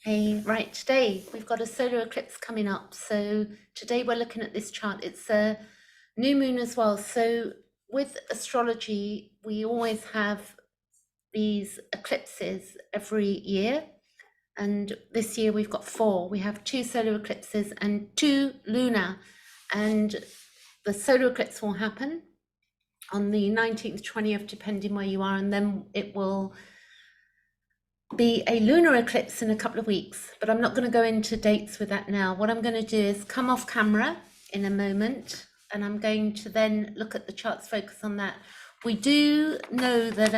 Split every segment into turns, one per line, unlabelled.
Hey, right, today we've got a solar eclipse coming up. So today we're looking at this chart. It's a new moon as well. So with astrology, we always have these eclipses every year. And this year we've got 4. We have 2 solar eclipses and 2 lunar. And the solar eclipse will happen on the 19th, 20th, depending where you are. And then it will be a lunar eclipse in a couple of weeks, but I'm not going to go into dates with that now. What I'm going to do is come off camera in a moment, and I'm going to then look at the charts, focus on that. We do know that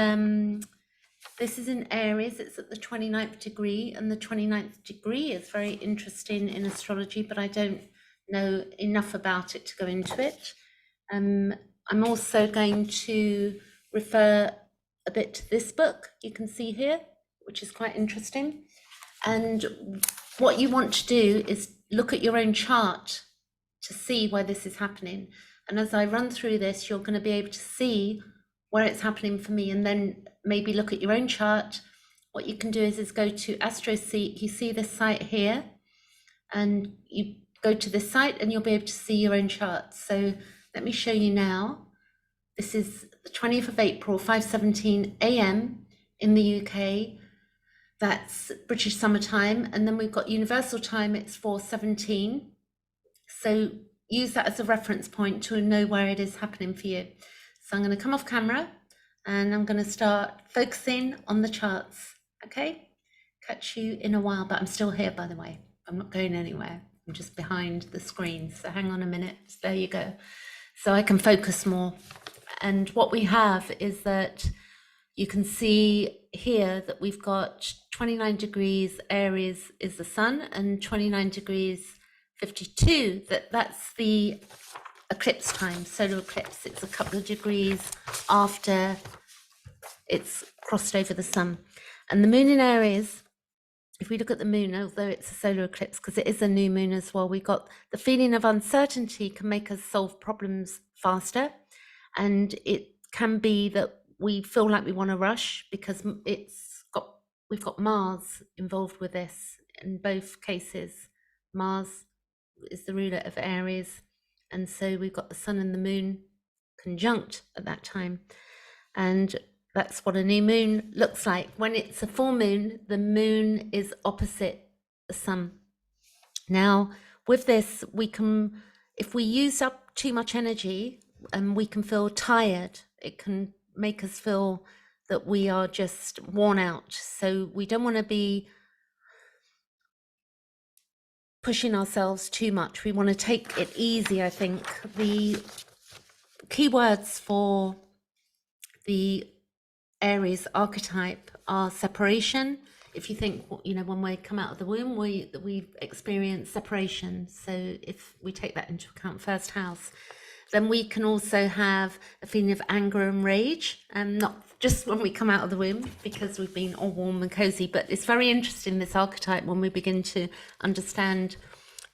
this is in Aries, it's at the 29th degree, and the 29th degree is very interesting in astrology, but I don't know enough about it to go into it. I'm also going to refer a bit to this book you can see here, which is quite interesting. And what you want to do is look at your own chart to see where this is happening. And as I run through this, you're going to be able to see where it's happening for me, and then maybe look at your own chart. What you can do is go to AstroSeek. You see this site here, and you go to this site and you'll be able to see your own chart. So let me show you now. This is the 20th of April, 5:17 a.m. in the UK. That's British summertime. And then we've got universal time, it's 4:17. So use that as a reference point to know where it is happening for you. So I'm going to come off camera and I'm going to start focusing on the charts. Okay, catch you in a while, but I'm still here, by the way. I'm not going anywhere. I'm just behind the screen. So hang on a minute. There you go. So I can focus more. And what we have is that you can see here that we've got 29 degrees Aries is the sun, and 29 degrees 52, that's the eclipse time, solar eclipse. It's a couple of degrees after it's crossed over the sun. And the moon in Aries, if we look at the moon, although it's a solar eclipse, because it is a new moon as well, we got the feeling of uncertainty can make us solve problems faster. And it can be that we feel like we want to rush because we've got Mars involved with this in both cases. Mars is the ruler of Aries, and so we've got the sun and the moon conjunct at that time. And that's what a new moon looks like. When it's a full moon, the moon is opposite the sun. Now, with this, we can, if we use up too much energy, we can feel tired. It can make us feel that we are just worn out. So we don't want to be pushing ourselves too much. We want to take it easy, I think. The keywords for the Aries archetype are separation. If you think, when we come out of the womb, we experience separation. So if we take that into account, first house, then we can also have a feeling of anger and rage, and not just when we come out of the womb because we've been all warm and cozy. But it's very interesting, this archetype, when we begin to understand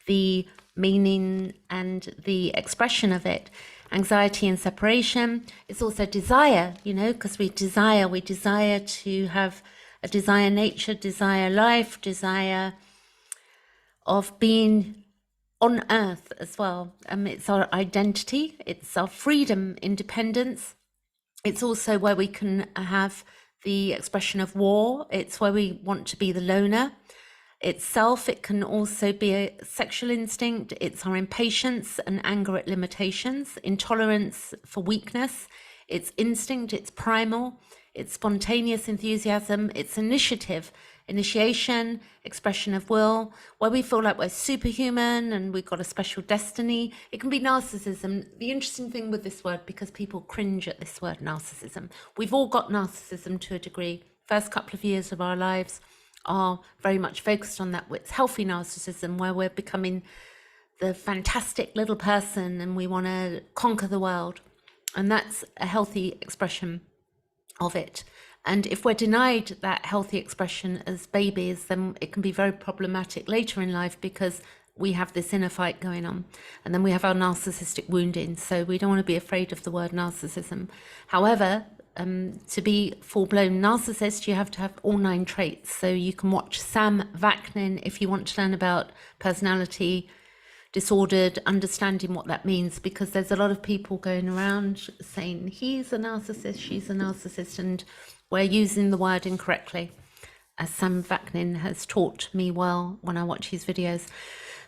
the meaning and the expression of it. Anxiety and separation. It's also desire, because we desire to have a desire nature, desire life, desire of being on earth as well. It's our identity, it's our freedom, independence. It's also where we can have the expression of war. It's where we want to be the loner. Itself, it can also be a sexual instinct. It's our impatience and anger at limitations, intolerance for weakness. It's instinct, it's primal, it's spontaneous enthusiasm, it's initiation, expression of will, where we feel like we're superhuman and we've got a special destiny. It can be narcissism. The interesting thing with this word, because people cringe at this word narcissism, we've all got narcissism to a degree. First couple of years of our lives are very much focused on that. It's healthy narcissism, where we're becoming the fantastic little person and we want to conquer the world. And that's a healthy expression of it. And if we're denied that healthy expression as babies, then it can be very problematic later in life, because we have this inner fight going on. And then we have our narcissistic wounding. So we don't want to be afraid of the word narcissism. However, to be full-blown narcissist, you have to have all 9 traits. So you can watch Sam Vaknin if you want to learn about personality disordered, understanding what that means, because there's a lot of people going around saying he's a narcissist, she's a narcissist, and we're using the word incorrectly, as Sam Vaknin has taught me well when I watch his videos.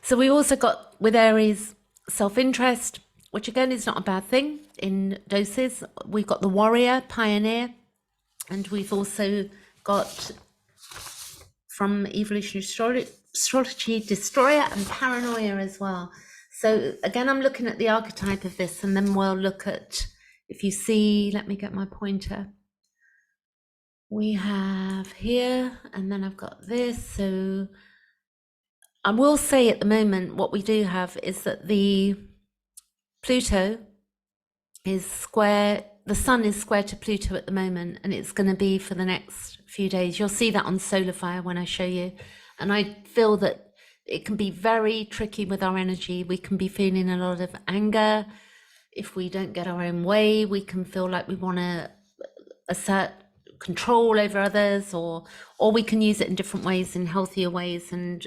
So we also got, with Aries, self-interest, which again is not a bad thing in doses. We've got the warrior, pioneer, and we've also got, from evolutionary astrology, destroyer and paranoia as well. So again, I'm looking at the archetype of this, and then we'll look at, if you see, let me get my pointer. We have here, and then I've got this. So I will say at the moment, what we do have is that the Pluto is square, the sun is square to Pluto at the moment, and it's going to be for the next few days. You'll see that on Solar Fire when I show you. And I feel that it can be very tricky with our energy. We can be feeling a lot of anger. If we don't get our own way, we can feel like we want to assert control over others, or we can use it in different ways, in healthier ways, and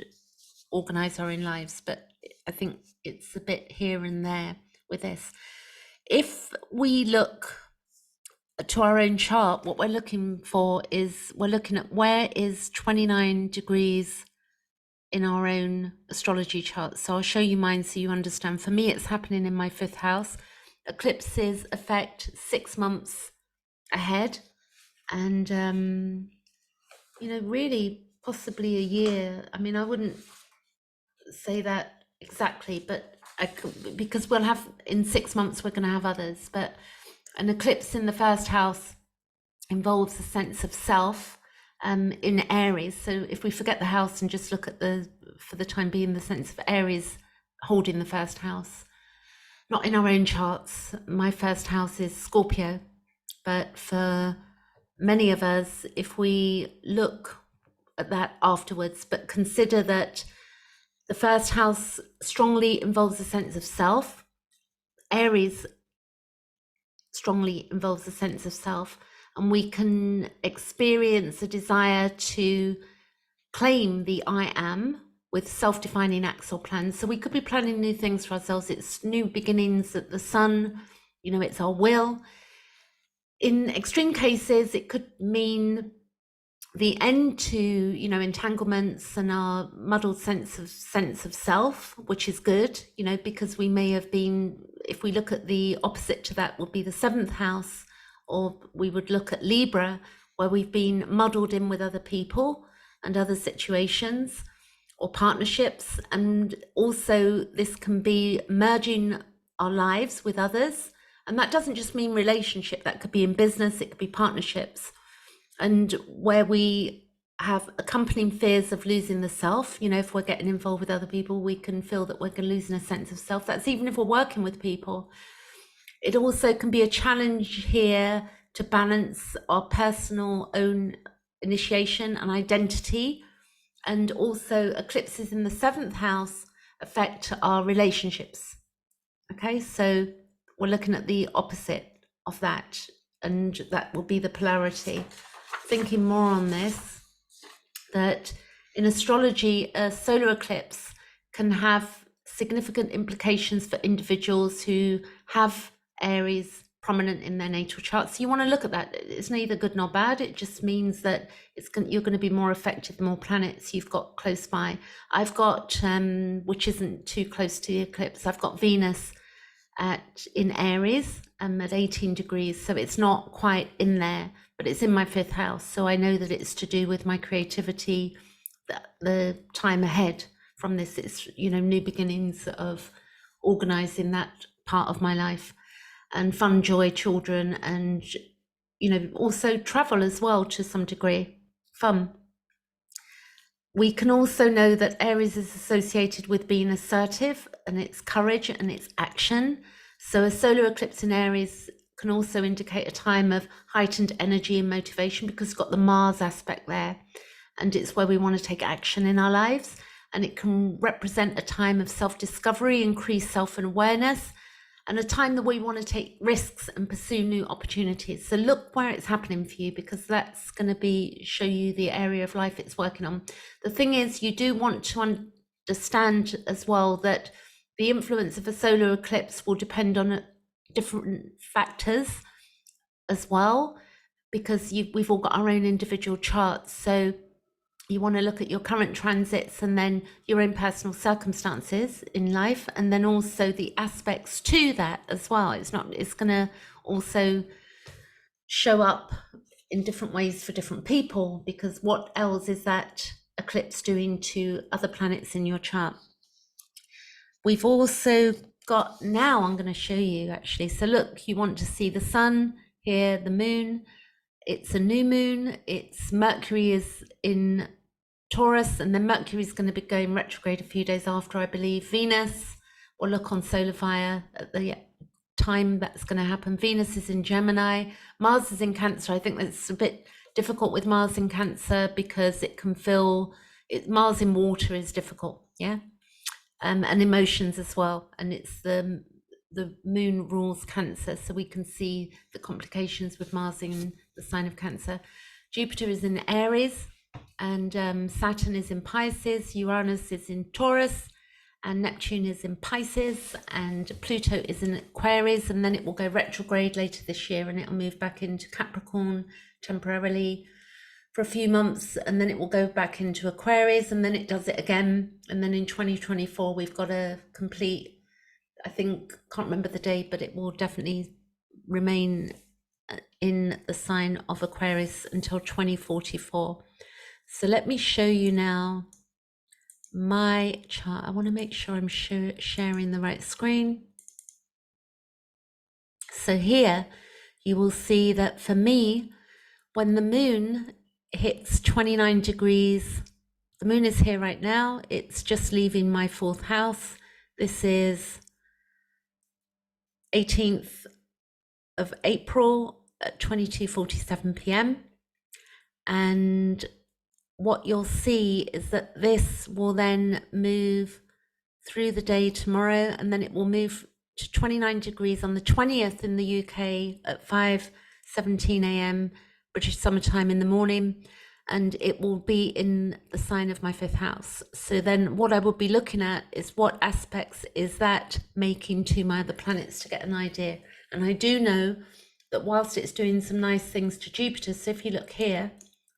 organize our own lives. But I think it's a bit here and there with this. If we look to our own chart, what we're looking for is, we're looking at where is 29 degrees in our own astrology chart. So I'll show you mine so you understand. For me, it's happening in my 5th house. Eclipses affect 6 months ahead, and you know, really possibly a year. I mean, I wouldn't say that exactly, but because we'll have, in 6 months we're going to have others. But an eclipse in the 1st house involves a sense of self in Aries. So if we forget the house and just look at the, for the time being, the sense of Aries holding the 1st house, not in our own charts. My 1st house is Scorpio, but for many of us, if we look at that afterwards, but consider that the 1st house strongly involves a sense of self. Aries strongly involves a sense of self, and we can experience a desire to claim the I am with self-defining acts or plans. So we could be planning new things for ourselves. It's new beginnings at the sun, you know, it's our will. In extreme cases, it could mean the end to, you know, entanglements and our muddled sense of self, which is good, you know, because we may have been, if we look at the opposite to that, would be the 7th house, or we would look at Libra, where we've been muddled in with other people and other situations or partnerships. And also this can be merging our lives with others. And that doesn't just mean relationship, that could be in business, it could be partnerships. And where we have accompanying fears of losing the self, you know, if we're getting involved with other people, we can feel that we're losing a sense of self. That's even if we're working with people. It also can be a challenge here to balance our personal own initiation and identity. And also eclipses in the 7th house affect our relationships. Okay, so we're looking at the opposite of that, and that will be the polarity. Thinking more on this, that in astrology, a solar eclipse can have significant implications for individuals who have Aries prominent in their natal chart. So you want to look at that. It's neither good nor bad. It just means that you're going to be more affected the more planets you've got close by. I've got, which isn't too close to the eclipse, I've got Venus in Aries at 18 degrees. So it's not quite in there, but it's in my 5th house. So I know that it's to do with my creativity, the time ahead from this. It's, you know, new beginnings of organizing that part of my life, and fun, joy, children, and, you know, also travel as well to some degree, fun. We can also know that Aries is associated with being assertive, and its courage and its action. So a solar eclipse in Aries can also indicate a time of heightened energy and motivation, because it's got the Mars aspect there, and it's where we want to take action in our lives. And it can represent a time of self-discovery, increased self-awareness, and a time that we want to take risks and pursue new opportunities. So look where it's happening for you, because that's going to be show you the area of life it's working on. The thing is, you do want to understand as well that the influence of a solar eclipse will depend on different factors as well, because we've all got our own individual charts. So you want to look at your current transits and then your own personal circumstances in life, and then also the aspects to that as well. It's going to also show up in different ways for different people, because what else is that eclipse doing to other planets in your chart? We've also got, now I'm going to show you actually. So look, you want to see the sun here, the moon. It's a new moon. It's Mercury is in Taurus, and then Mercury is going to be going retrograde a few days after, I believe. Venus, or look on SolarFire at the time that's going to happen. Venus is in Gemini. Mars is in Cancer. I think that's a bit difficult with Mars in Cancer, because it can feel Mars in water is difficult, yeah, and emotions as well. And it's the moon rules Cancer, so we can see the complications with Mars in the sign of Cancer. Jupiter is in Aries, and Saturn is in Pisces, Uranus is in Taurus, and Neptune is in Pisces, and Pluto is in Aquarius, and then it will go retrograde later this year, and it'll move back into Capricorn temporarily for a few months, and then it will go back into Aquarius, and then it does it again, and then in 2024 we've got a complete, I think, can't remember the date, but it will definitely remain in the sign of Aquarius until 2044. So let me show you now my chart. I want to make sure I'm sharing the right screen. So here you will see that for me, when the moon hits 29 degrees, the moon is here right now. It's just leaving my 4th house. This is 18th of April at 22:47 p.m. And what you'll see is that this will then move through the day tomorrow, and then it will move to 29 degrees on the 20th in the UK at 5:17 a.m. British summertime in the morning, and it will be in the sign of my 5th house. So then what I will be looking at is what aspects is that making to my other planets, to get an idea. And I do know that whilst it's doing some nice things to Jupiter, so if you look here,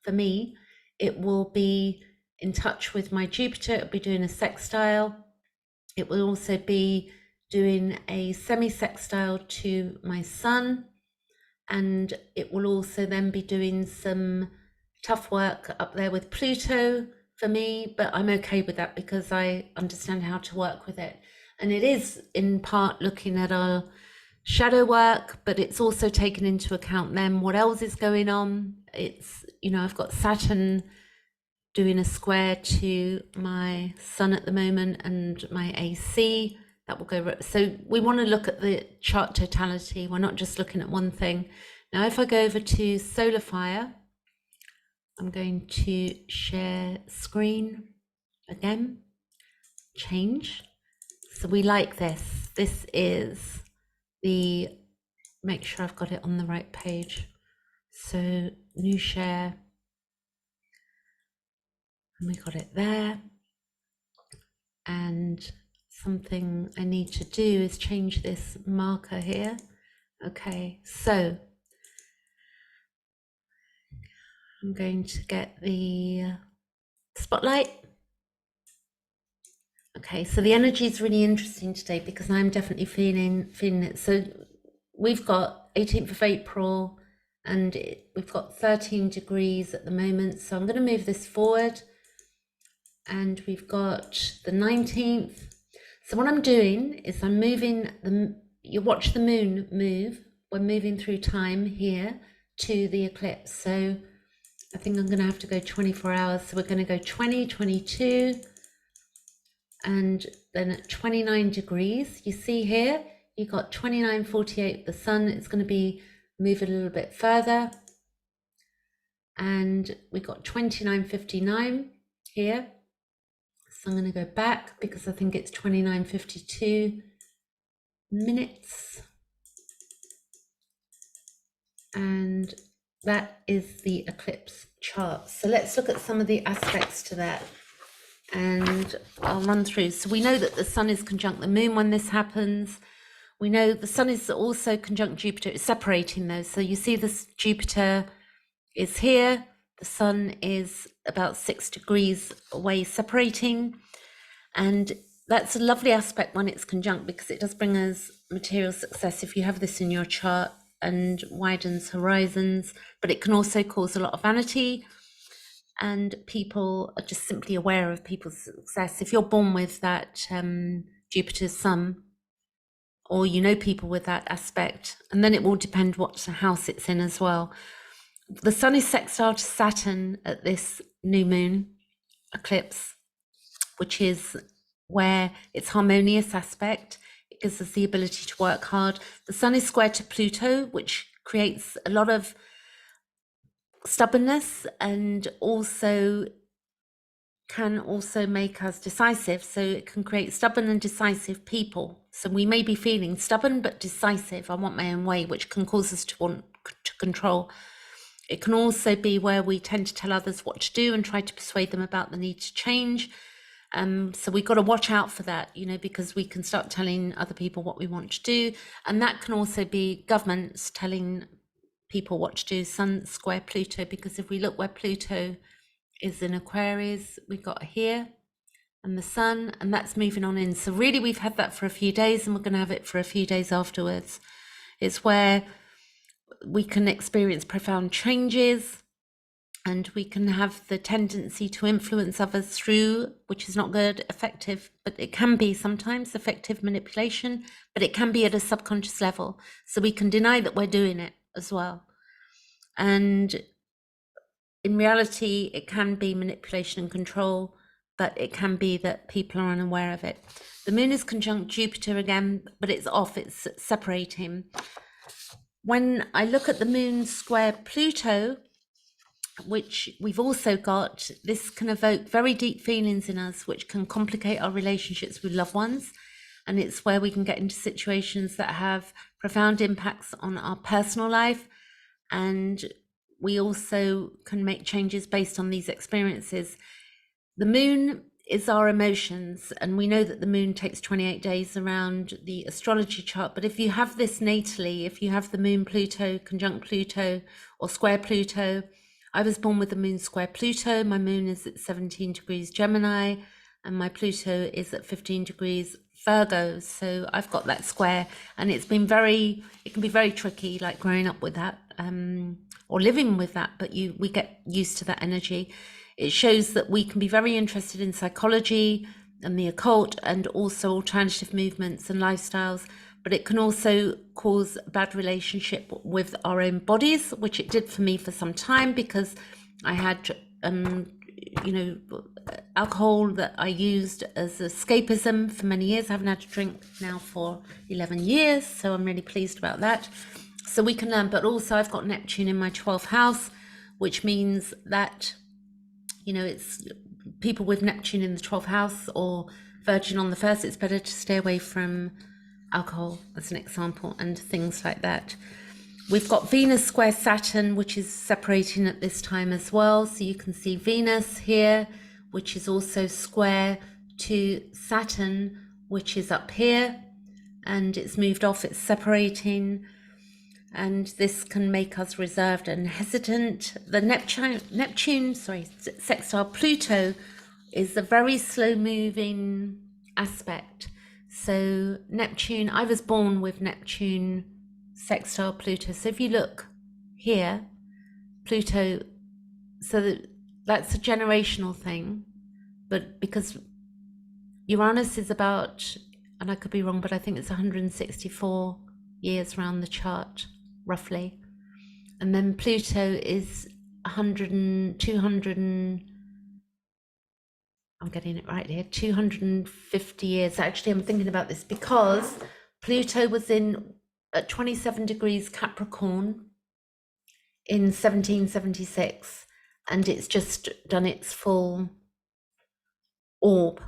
for me, it will be in touch with my Jupiter, it'll be doing a sextile. It will also be doing a semi-sextile to my Sun, and it will also then be doing some tough work up there with Pluto for me, but I'm okay with that because I understand how to work with it. And it is in part looking at our shadow work, but it's also taken into account then what else is going on. It's, you know, I've got Saturn doing a square to my Sun at the moment, and my AC, that will go. So we want to look at the chart totality. We're not just looking at one thing. Now, if I go over to SolarFire, I'm going to share screen again, change. So we like this. This is the, make sure I've got it on the right page. So new share, and we got it there. And something I need to do is change this marker here. Okay, so I'm going to get the spotlight. Okay, so the energy is really interesting today because I'm definitely feeling it. So we've got 18th of April, and we've got 13 degrees at the moment. So I'm going to move this forward, and we've got the 19th. So what I'm doing is I'm moving you watch the moon move. We're moving through time here to the eclipse. So I think I'm going to have to go 24 hours. So we're going to go 20, 22, and then at 29 degrees, you see here, you got 29:48, the sun, it's going to be move a little bit further. And we got 29:59 here. So I'm going to go back because I think it's 29:52. minutes, and that is the eclipse chart. So let's look at some of the aspects to that, and I'll run through. So we know that the sun is conjunct the moon when this happens. We know the sun is also conjunct Jupiter. It's separating those. So you see this Jupiter is here. The sun is about 6 degrees away, separating. And that's a lovely aspect when it's conjunct, because it does bring us material success if you have this in your chart, and widens horizons. But it can also cause a lot of vanity, and people are just simply aware of people's success. If you're born with that Jupiter's sun, or you know people with that aspect, and then it will depend what house it's in as well. The sun is sextile to Saturn at this new moon eclipse, which is where it's harmonious aspect. It gives us the ability to work hard. The sun is square to Pluto, which creates a lot of stubbornness, and also can also make us decisive. So it can create stubborn and decisive people. So we may be feeling stubborn but decisive, I want my own way, which can cause us to want to control. It can also be where we tend to tell others what to do and try to persuade them about the need to change. So we've got to watch out for that, because we can start telling other people what we want to do. And that can also be governments telling people what to do, Sun square Pluto, because if we look where Pluto is in Aquarius, we've got here, and the sun, and that's moving on in. So really we've had that for a few days, and we're going to have it for a few days afterwards. It's where we can experience profound changes, and we can have the tendency to influence others through, which is not good, effective, but it can be sometimes effective manipulation, but it can be at a subconscious level. So we can deny that we're doing it as well. And in reality, it can be manipulation and control, but it can be that people are unaware of it. The moon is conjunct Jupiter again, but it's off, it's separating. When I look at the moon square Pluto, which we've also got, this can evoke very deep feelings in us, which can complicate our relationships with loved ones. And it's where we can get into situations that have profound impacts on our personal life. And we also can make changes based on these experiences. The moon is our emotions, and we know that the moon takes 28 days around the astrology chart. But if you have this natally, if you have the moon Pluto, conjunct Pluto, or square Pluto, I was born with the moon square Pluto. My moon is at 17 degrees Gemini, and my Pluto is at 15 degrees Virgo. So I've got that square, and it can be very tricky, like growing up with that, or living with that, but we get used to that energy. It shows that we can be very interested in psychology and the occult, and also alternative movements and lifestyles, but it can also cause a bad relationship with our own bodies, which it did for me for some time, because I had alcohol that I used as escapism for many years. I haven't had to drink now for 11 years, so I'm really pleased about that. So we can learn, but also I've got Neptune in my 12th house, which means that, it's people with Neptune in the 12th house or Virgin on the first, it's better to stay away from alcohol, as an example, and things like that. We've got Venus square Saturn, which is separating at this time as well. So you can see Venus here, which is also square to Saturn, which is up here, and it's moved off, it's separating. And this can make us reserved and hesitant. The Neptune, sextile Pluto is a very slow moving aspect. So Neptune, I was born with Neptune sextile Pluto. So if you look here, Pluto, so that's a generational thing, but because Uranus is about, and I could be wrong, but I think it's 164 years around the chart, roughly. And then Pluto is 100 and 200 and, I'm getting it right here, 250 years. Actually, I'm thinking about this because Pluto was at 27 degrees Capricorn in 1776, and it's just done its full orb.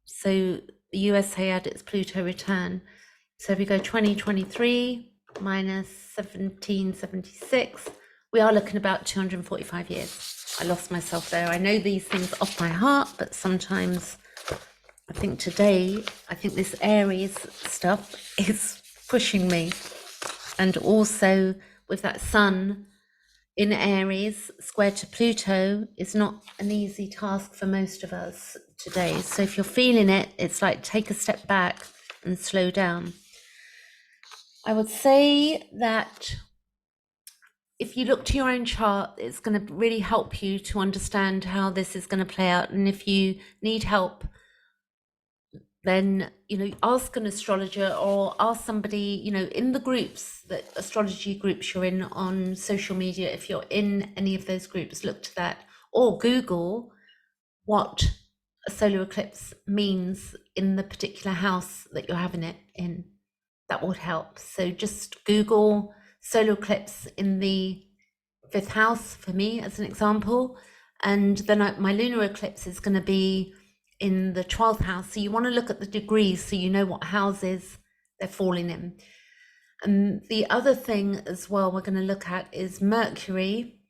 So the U.S.A. had its Pluto return. So if we go 2023 minus 1776, we are looking about 245 years. I lost myself there. I know these things off by heart, but sometimes I think this Aries stuff is pushing me. And also with that sun in Aries squared to Pluto is not an easy task for most of us today. So if you're feeling it, it's like take a step back and slow down. I would say that if you look to your own chart, it's going to really help you to understand how this is going to play out. And if you need help, then, ask an astrologer or ask somebody, in the groups, that astrology groups you're in on social media. If you're in any of those groups, look to that, or Google what a solar eclipse means in the particular house that you're having it in. That would help. So just Google solar eclipse in the 5th house for me as an example, and then my lunar eclipse is going to be in the 12th house. So you want to look at the degrees so you know what houses they're falling in. And the other thing as well we're going to look at is Mercury.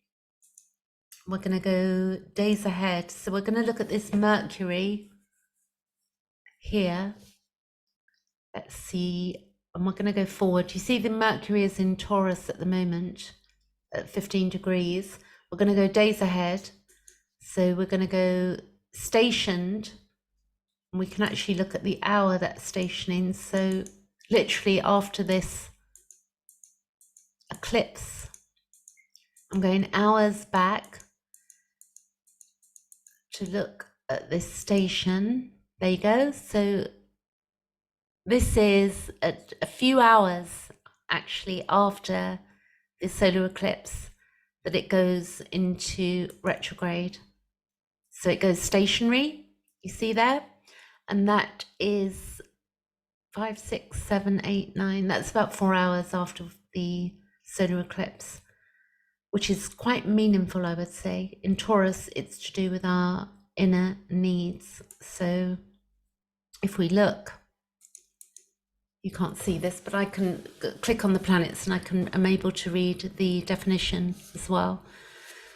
We're going to go days ahead. So we're going to look at this Mercury here. Let's see. And we're going to go forward. You see the Mercury is in Taurus at the moment at 15 degrees. We're going to go days ahead. So we're going to go stationed. And we can actually look at the hour that's stationing. So literally after this eclipse, I'm going hours back to look at this station. There you go. So this is a few hours actually after the solar eclipse that it goes into retrograde. So it goes stationary, you see there? And that is 5, 6, 7, 8, 9. That's about 4 hours after the solar eclipse, which is quite meaningful, I would say. In Taurus, it's to do with our inner needs. So if we look, you can't see this, but I can click on the planets and I'm able to read the definition as well.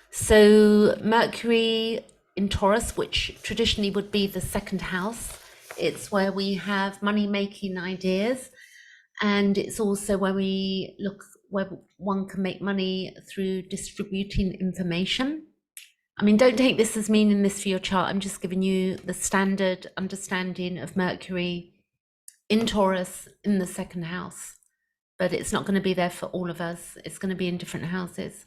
So Mercury in Taurus, which traditionally would be the 2nd house, it's where we have money-making ideas, and it's also where we look where one can make money through distributing information. I mean, don't take this as meaning this for your chart. I'm just giving you the standard understanding of Mercury in Taurus in the 2nd house, but it's not going to be there for all of us. It's going to be in different houses.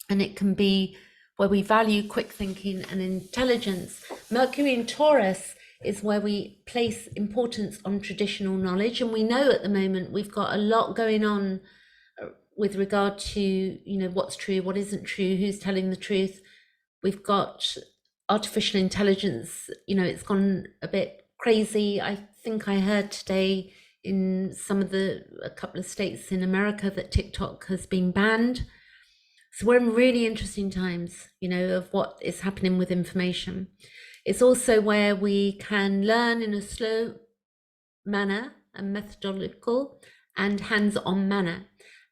And it can be where we value quick thinking and intelligence. Mercury in Taurus is where we place importance on traditional knowledge. And we know at the moment we've got a lot going on with regard to, what's true, what isn't true, who's telling the truth. We've got artificial intelligence, it's gone a bit crazy. I think I heard today in a couple of states in America that TikTok has been banned. So we're in really interesting times, of what is happening with information. It's also where we can learn in a slow manner, a methodological and hands-on manner,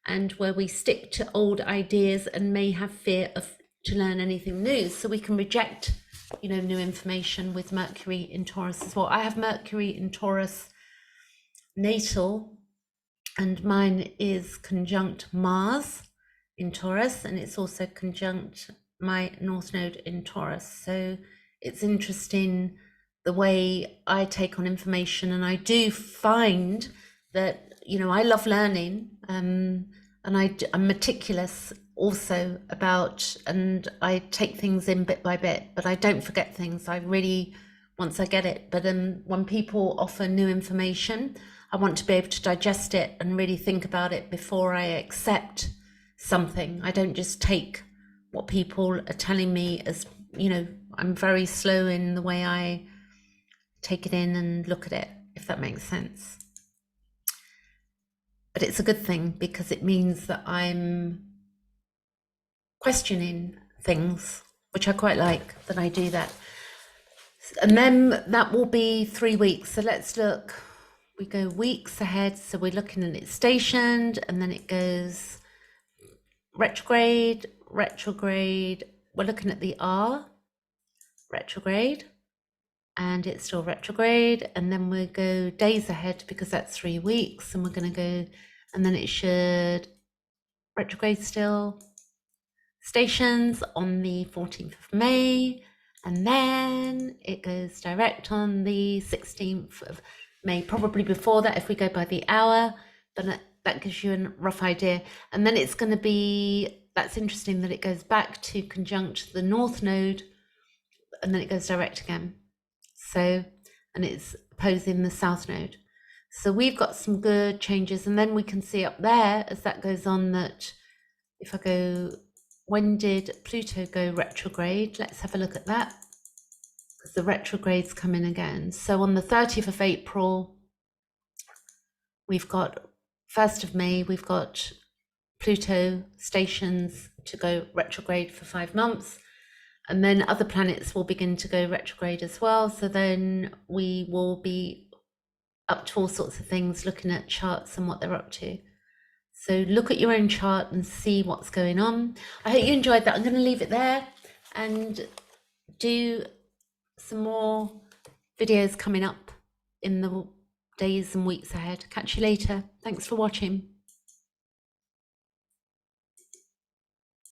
and where we stick to old ideas and may have fear to learn anything new. So we can reject, new information with Mercury in Taurus as well. I have Mercury in Taurus natal, and mine is conjunct Mars in Taurus, and it's also conjunct my North Node in Taurus. So it's interesting the way I take on information, and I do find that, I love learning, and I'm meticulous also about, and I take things in bit by bit, but I don't forget things. I really, once I get it, but when people offer new information, I want to be able to digest it and really think about it before I accept something. I don't just take what people are telling me as, I'm very slow in the way I take it in and look at it, if that makes sense. But it's a good thing because it means that I'm questioning things, which I quite like that I do that. And then that will be 3 weeks. So let's look. we go weeks ahead. So we're looking at it stationed, and then it goes retrograde, retrograde. We're looking at the R, retrograde, and it's still retrograde. And then we go days ahead because that's 3 weeks, and we're going to go, and then it should retrograde still, stations on the 14th of May, and then it goes direct on the 16th of May, probably before that if we go by the hour, but that gives you a rough idea. And then it's going to be, that's interesting that it goes back to conjunct the North Node, and then it goes direct again. So, and it's opposing the South Node. So we've got some good changes, and then we can see up there as that goes on that if I go, when did Pluto go retrograde? Let's have a look at that, because the retrogrades come in again. So on the 30th of April, we've got 1st of May, we've got Pluto stations to go retrograde for 5 months. And then other planets will begin to go retrograde as well. So then we will be up to all sorts of things, looking at charts and what they're up to. So look at your own chart and see what's going on. I hope you enjoyed that. I'm going to leave it there and do some more videos coming up in the days and weeks ahead. Catch you later. Thanks for watching.